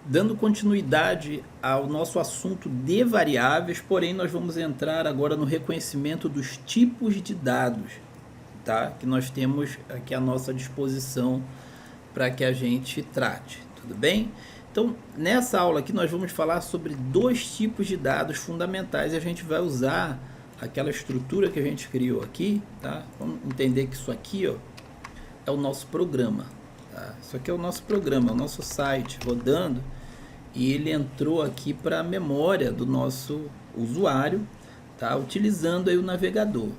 Dando continuidade ao nosso assunto de variáveis, porém nós vamos entrar agora no reconhecimento dos tipos de dados, tá? Que nós temos aqui à nossa disposição para que a gente trate, tudo bem? Então, nessa aula aqui nós vamos falar sobre dois tipos de dados fundamentais e a gente vai usar aquela estrutura que a gente criou aqui, tá? Vamos entender que isso aqui, ó, é o nosso programa, tá? Isso aqui é o nosso programa, é o nosso site rodando. E ele entrou aqui para a memória do nosso usuário, tá? Utilizando aí o navegador.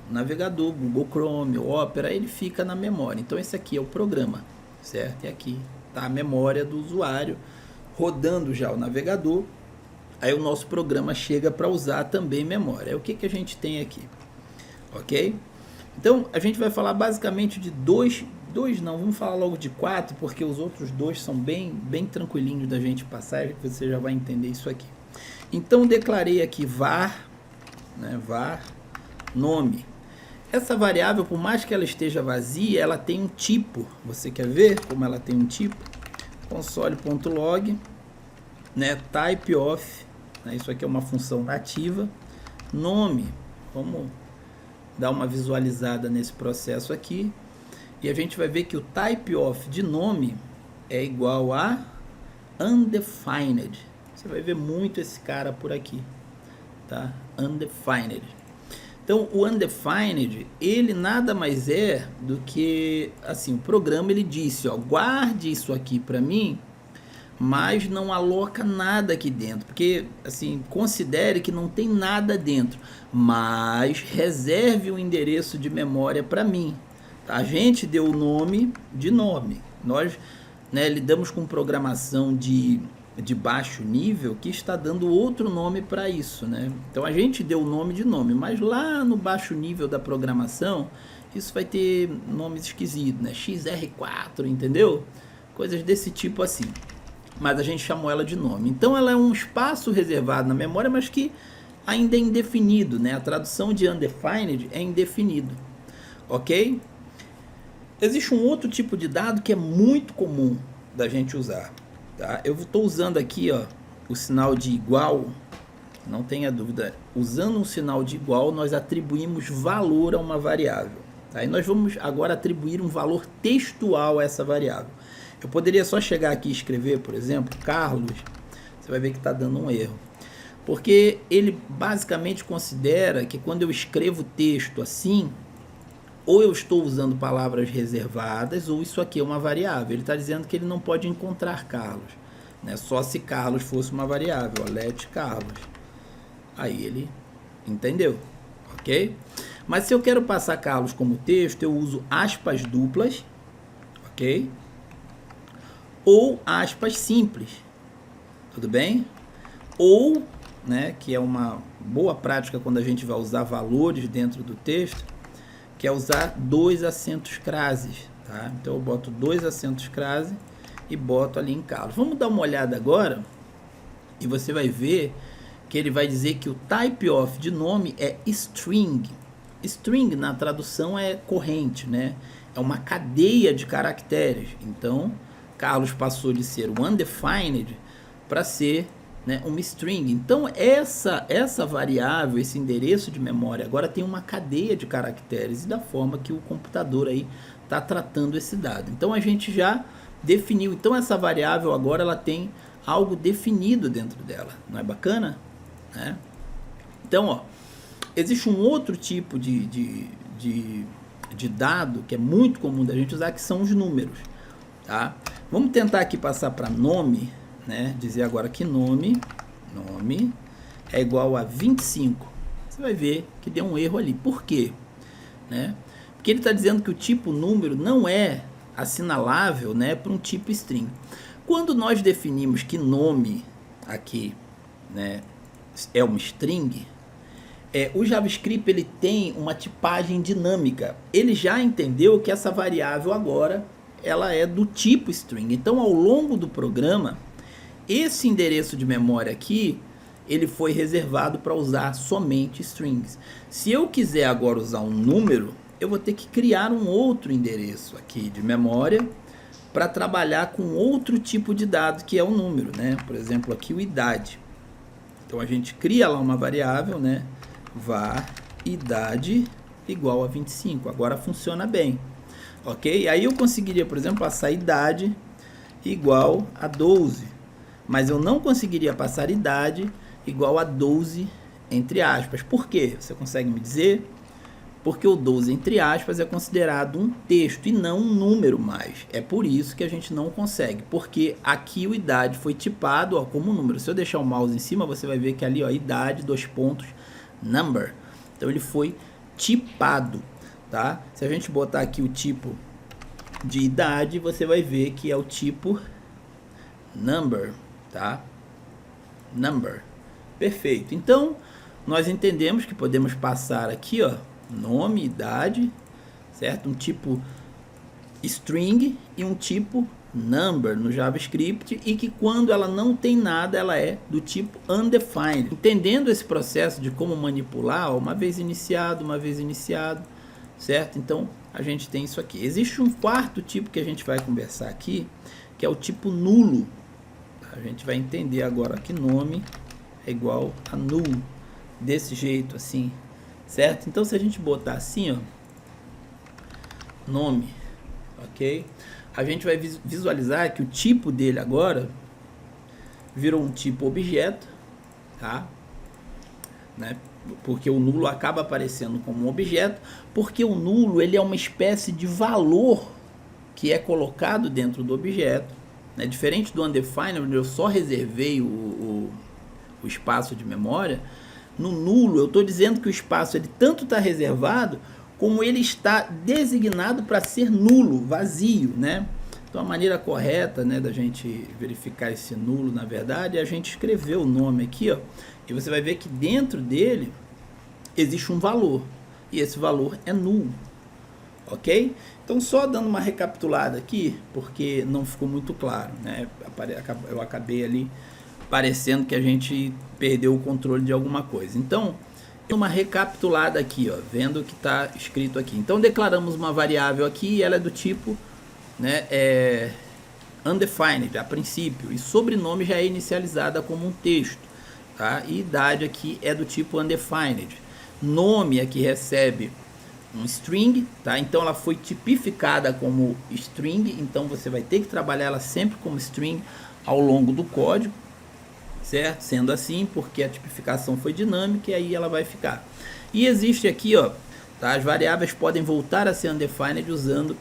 Google Chrome, Opera, ele fica na memória. Então esse aqui é o programa, certo? E aqui está a memória do usuário, rodando já o navegador. Aí o nosso programa chega para usar também memória. Aí o que, que a gente tem aqui? Ok? Então a gente vai falar basicamente de dois não, vamos falar logo de 4, porque os outros dois são bem tranquilinhos da gente passar, você já vai entender isso aqui. Então declarei aqui var, né, var nome. Essa variável, por mais que ela esteja vazia, ela tem um tipo. Você quer ver como ela tem um tipo? Console.log, né, type of, né, isso aqui é uma função nativa, nome. Vamos dar uma visualizada nesse processo aqui. E a gente vai ver que o type of de nome é igual a undefined. Você vai ver muito esse cara por aqui, tá? Undefined. Então, o undefined, ele nada mais é do que, assim, o programa ele disse, ó, guarde isso aqui para mim, mas não aloca nada aqui dentro, porque, assim, considere que não tem nada dentro, mas reserve o endereço de memória para mim. A gente deu o nome de nome. Nós, né, lidamos com programação de baixo nível que está dando outro nome para isso, né? Então a gente deu o nome de nome, mas lá no baixo nível da programação, isso vai ter nomes esquisitos, né? XR4, entendeu? Coisas desse tipo assim. Mas a gente chamou ela de nome. Então ela é um espaço reservado na memória, mas que ainda é indefinido, né? A tradução de undefined é indefinido, ok? Existe um outro tipo de dado que é muito comum da gente usar, tá? Eu estou usando aqui, ó, o sinal de igual, não tenha dúvida. Usando um sinal de igual, nós atribuímos valor a uma variável, tá? E nós vamos agora atribuir um valor textual a essa variável. Eu poderia só chegar aqui e escrever, por exemplo, Carlos, você vai ver que está dando um erro. Porque ele basicamente considera que quando eu escrevo texto assim, ou eu estou usando palavras reservadas, ou isso aqui é uma variável. Ele está dizendo que ele não pode encontrar Carlos, né? Só se Carlos fosse uma variável, ó, let Carlos. Aí ele entendeu, ok? Mas se eu quero passar Carlos como texto, eu uso aspas duplas, ok? Ou aspas simples, tudo bem? Ou, né, que é uma boa prática quando a gente vai usar valores dentro do texto, que é usar dois acentos crases, tá? Então eu boto dois acentos crase e boto ali em Carlos. Vamos dar uma olhada agora e você vai ver que ele vai dizer que o type of de nome é string. String na tradução é corrente, né? É uma cadeia de caracteres. Então Carlos passou de ser o undefined para ser, né, uma string. Então essa variável, esse endereço de memória agora tem uma cadeia de caracteres e da forma que o computador aí está tratando esse dado. Então a gente já definiu. Então essa variável agora ela tem algo definido dentro dela. Não é bacana? Né? Então, ó, existe um outro tipo de dado que é muito comum da gente usar, que são os números, tá? Vamos tentar aqui passar para nome, né? Dizer agora que nome é igual a 25. Você vai ver que deu um erro ali. Por quê? Né? Porque ele está dizendo que o tipo número não é assinalável, né, para um tipo string. Quando nós definimos que nome aqui, né, é uma string, o JavaScript ele tem uma tipagem dinâmica. Ele já entendeu que essa variável agora ela é do tipo string. Então, ao longo do programa, esse endereço de memória aqui, ele foi reservado para usar somente strings. Se eu quiser agora usar um número, eu vou ter que criar um outro endereço aqui de memória para trabalhar com outro tipo de dado, que é o número, né? Por exemplo, aqui o idade. Então a gente cria lá uma variável, né? Var idade igual a 25. Agora funciona bem, ok? Aí eu conseguiria, por exemplo, passar idade igual a 12, mas eu não conseguiria passar idade igual a 12 entre aspas. Por quê? Você consegue me dizer? Porque o 12 entre aspas é considerado um texto e não um número mais. É por isso que a gente não consegue, porque aqui o idade foi tipado, ó, como um número. Se eu deixar o mouse em cima, você vai ver que ali, ó, idade, number. Então ele foi tipado, tá? Se a gente botar aqui o tipo de idade, você vai ver que é o tipo number, tá? Number. Perfeito. Então, nós entendemos que podemos passar aqui, ó, nome, idade, certo? Um tipo string e um tipo number no JavaScript, e que quando ela não tem nada, ela é do tipo undefined. Entendendo esse processo de como manipular, ó, uma vez iniciado, certo? Então, a gente tem isso aqui. Existe um quarto tipo que a gente vai conversar aqui, que é o tipo nulo. A gente vai entender agora que nome é igual a null, desse jeito assim, certo? Então, se a gente botar assim, ó, nome, ok? A gente vai visualizar que o tipo dele agora virou um tipo objeto, tá? Né? Porque o nulo acaba aparecendo como um objeto, porque o nulo ele é uma espécie de valor que é colocado dentro do objeto, né? Diferente do undefined, onde eu só reservei o espaço de memória. No nulo, eu estou dizendo que o espaço ele tanto está reservado, como ele está designado para ser nulo, vazio, né? Então a maneira correta, né, da gente verificar esse nulo, na verdade, é a gente escrever o nome aqui, ó, e você vai ver que dentro dele existe um valor, e esse valor é null, ok? Então, só dando uma recapitulada aqui, porque não ficou muito claro, né? Eu acabei ali parecendo que a gente perdeu o controle de alguma coisa. Então, uma recapitulada aqui, ó, vendo o que está escrito aqui. Então, declaramos uma variável aqui e ela é do tipo, né, undefined a princípio, e sobrenome já é inicializada como um texto, tá? E idade aqui é do tipo undefined. Nome aqui recebe um string, tá? Então ela foi tipificada como string, então você vai ter que trabalhar ela sempre como string ao longo do código, certo? Sendo assim, porque a tipificação foi dinâmica, e aí ela vai ficar. E existe aqui, ó, tá? As variáveis podem voltar a ser undefined usando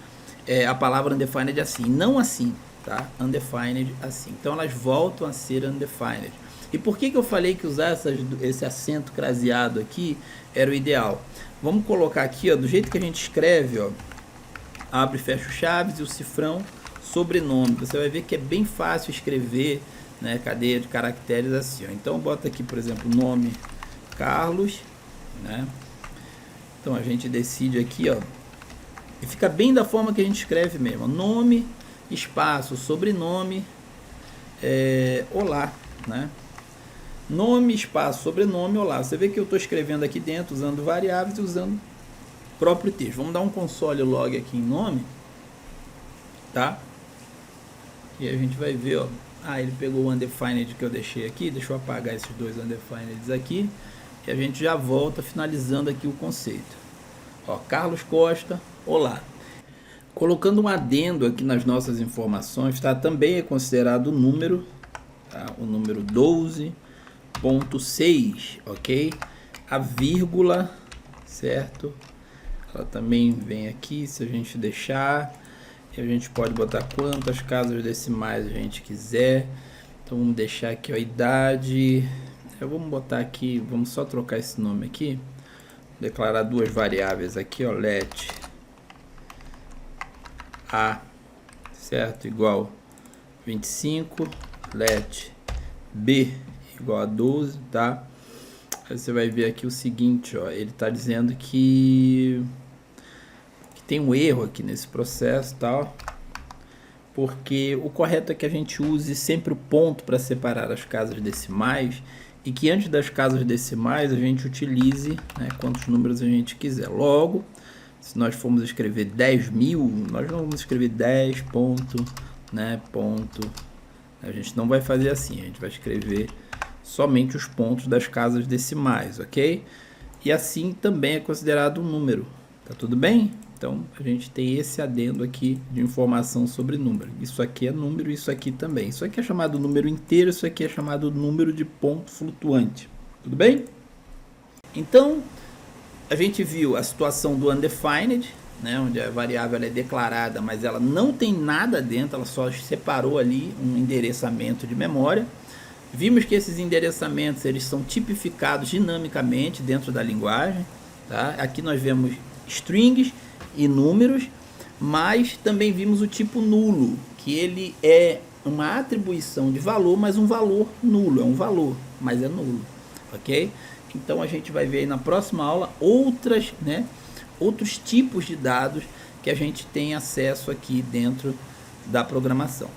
a palavra undefined assim, não assim, tá? Undefined assim. Então elas voltam a ser undefined. E por que eu falei que usar esse acento craseado aqui era o ideal? Vamos colocar aqui, ó, do jeito que a gente escreve, ó, abre e fecha chaves e o cifrão sobrenome. Você vai ver que é bem fácil escrever, né, cadeia de caracteres assim, ó. Então bota aqui, por exemplo, nome Carlos, né? Então a gente decide aqui, ó, e fica bem da forma que a gente escreve mesmo, nome, espaço, sobrenome, olá, né? Nome, espaço, sobrenome, olá. Você vê que eu estou escrevendo aqui dentro, usando variáveis e usando o próprio texto. Vamos dar um console log aqui em nome, tá? E a gente vai ver, ó. Ah, ele pegou o undefined que eu deixei aqui. Deixa eu apagar esses dois undefineds aqui. E a gente já volta finalizando aqui o conceito. Ó, Carlos Costa, olá. Colocando um adendo aqui nas nossas informações, tá? Também é considerado o número, tá? O número 12.6, ok? A vírgula, certo? Ela também vem aqui, se a gente deixar. E a gente pode botar quantas casas decimais a gente quiser. Então vamos deixar aqui, ó, a idade. Vamos botar aqui, vamos só trocar esse nome aqui. Declarar duas variáveis aqui, ó, let a, certo, igual 25, let b igual a 12, tá? Aí você vai ver aqui o seguinte, ó, ele tá dizendo que tem um erro aqui nesse processo, tal, porque o correto é que a gente use sempre o ponto para separar as casas decimais, e que antes das casas decimais a gente utilize, né, quantos números a gente quiser. Logo, se nós formos escrever 10.000, nós não vamos escrever 10.000, né, ponto. A gente não vai fazer assim, a gente vai escrever somente os pontos das casas decimais, ok? E assim também é considerado um número, tá tudo bem? Então a gente tem esse adendo aqui de informação sobre número. Isso aqui é número, isso aqui também. Isso aqui é chamado número inteiro, isso aqui é chamado número de ponto flutuante, tudo bem? Então a gente viu a situação do undefined, né, onde a variável é declarada, mas ela não tem nada dentro, ela só separou ali um endereçamento de memória. Vimos que esses endereçamentos eles são tipificados dinamicamente dentro da linguagem. Tá? Aqui nós vemos strings e números, mas também vimos o tipo nulo, que ele é uma atribuição de valor, mas um valor nulo, é um valor, mas é nulo, ok? Então a gente vai ver aí na próxima aula outros tipos de dados que a gente tem acesso aqui dentro da programação.